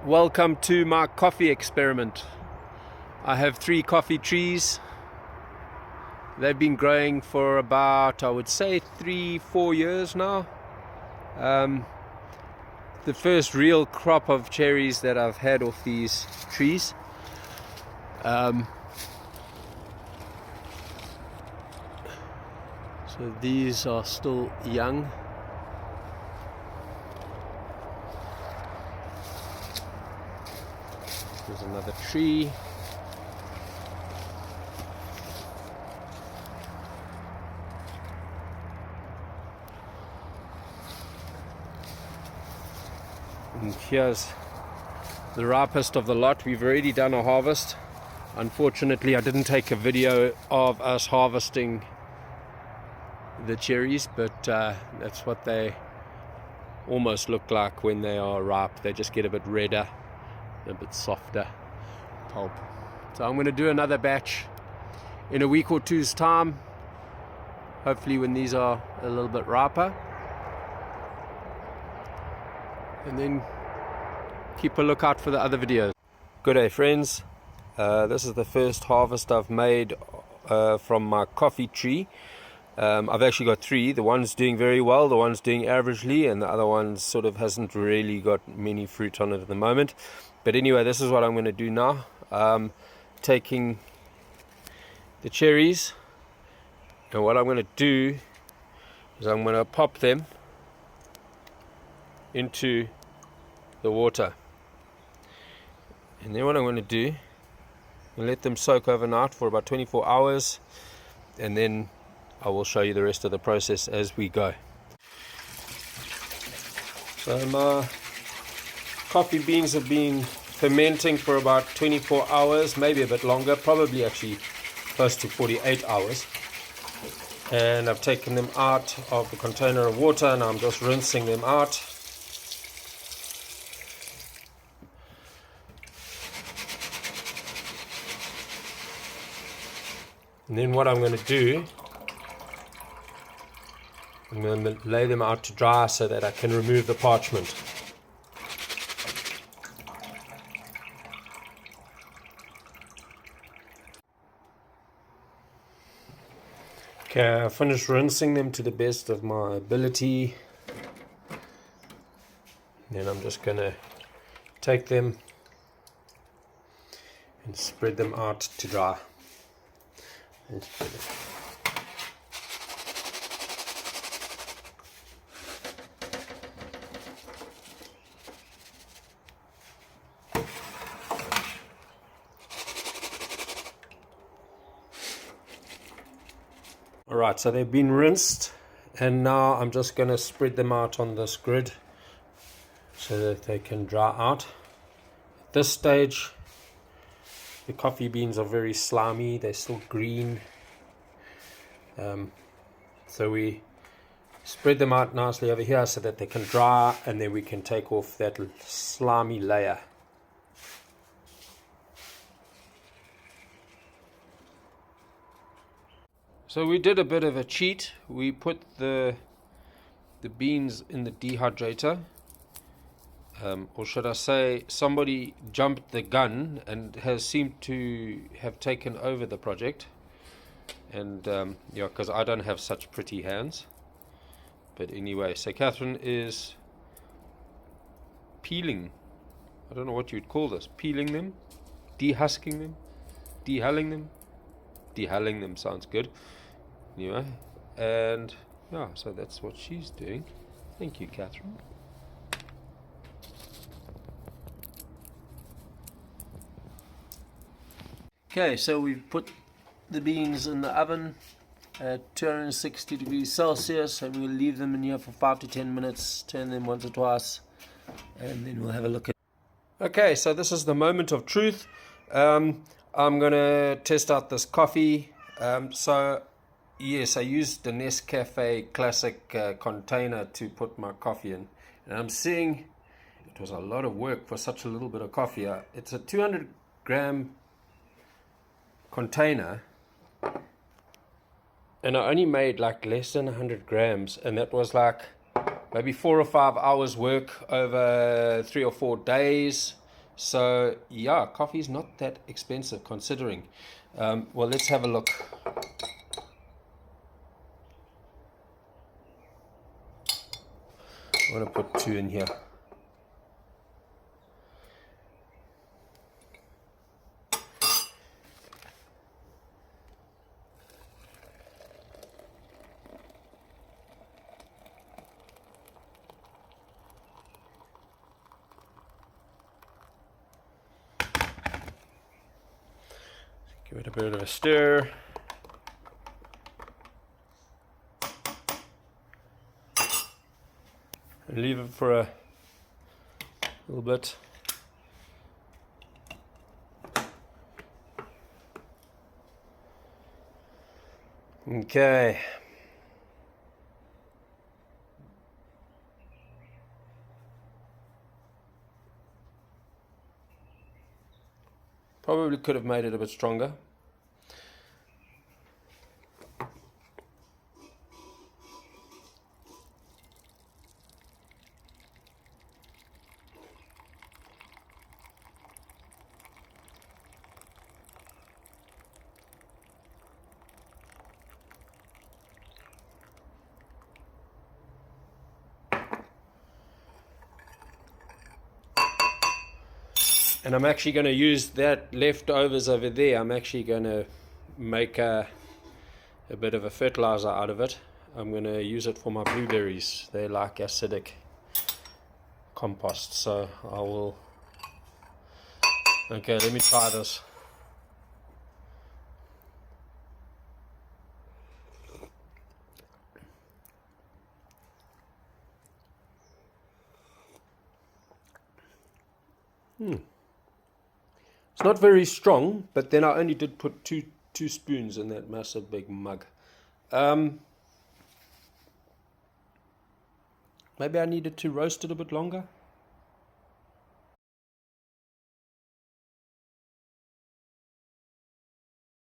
Welcome to my coffee experiment. I have 3 coffee trees. They've been growing for about, I would say, 3-4 years now. The first real crop of cherries that I've had off these trees. So these are still young. There's another tree. And here's the ripest of the lot. We've already done a harvest. Unfortunately, I didn't take a video of us harvesting the cherries, but that's what they almost look like when they are ripe. They just get a bit redder, a bit softer pulp. So I'm going to do another batch in a week or two's time, hopefully when these are a little bit riper, and then keep a lookout for the other videos. Good day, friends. This is the first harvest I've made from my coffee tree. I've actually got 3. The one's doing very well, the one's doing averagely, and the other one sort of hasn't really got many fruit on it at the moment. But anyway, this is what I'm going to do now. Taking the cherries, and what I'm going to do is I'm going to pop them into the water. And then what I'm going to do, I'll let them soak overnight for about 24 hours, and then I will show you the rest of the process as we go. So my coffee beans have been fermenting for about 24 hours, maybe a bit longer, probably actually close to 48 hours. And I've taken them out of the container of water and I'm just rinsing them out. And then what I'm going to do, I'm going to lay them out to dry so that I can remove the parchment. Okay, I finished rinsing them to the best of my ability. Then I'm just going to take them and spread them out to dry. Alright, so they've been rinsed, and now I'm just going to spread them out on this grid so that they can dry out. At this stage, the coffee beans are very slimy, they're still green. So we spread them out nicely over here so that they can dry, and then we can take off that slimy layer. So we did a bit of a cheat. We put the beans in the dehydrator, or should I say somebody jumped the gun and has seemed to have taken over the project. And yeah, because I don't have such pretty hands. But anyway, so Catherine is peeling. I don't know what you'd call this. Peeling them, dehusking them, dehulling them. Dehulling them sounds good. Anyway, and yeah, so that's what she's doing. Thank you, Catherine. Okay, so we've put the beans in the oven at 260 degrees Celsius, and we'll leave them in here for 5 to 10 minutes, turn them once or twice, and then we'll have a look at. Okay, so this is the moment of truth. I'm gonna test out this coffee. So yes, I used the Nescafe Classic container to put my coffee in, and I'm seeing it was a lot of work for such a little bit of coffee. It's a 200 gram container, and I only made like less than 100 grams, and that was like maybe 4 or 5 hours work over 3 or 4 days. So yeah, coffee is not that expensive considering. Well, let's have a look. I'm going to put 2 in here. Give it a bit of a stir. And leave it for a little bit. Okay. Probably could have made it a bit stronger. And I'm actually going to use that leftovers over there. I'm actually going to make a bit of a fertilizer out of it. I'm going to use it for my blueberries. They like acidic compost. So I will... Okay, let me try this. It's not very strong, but then I only did put two spoons in that massive big mug. Maybe I needed to roast it a bit longer.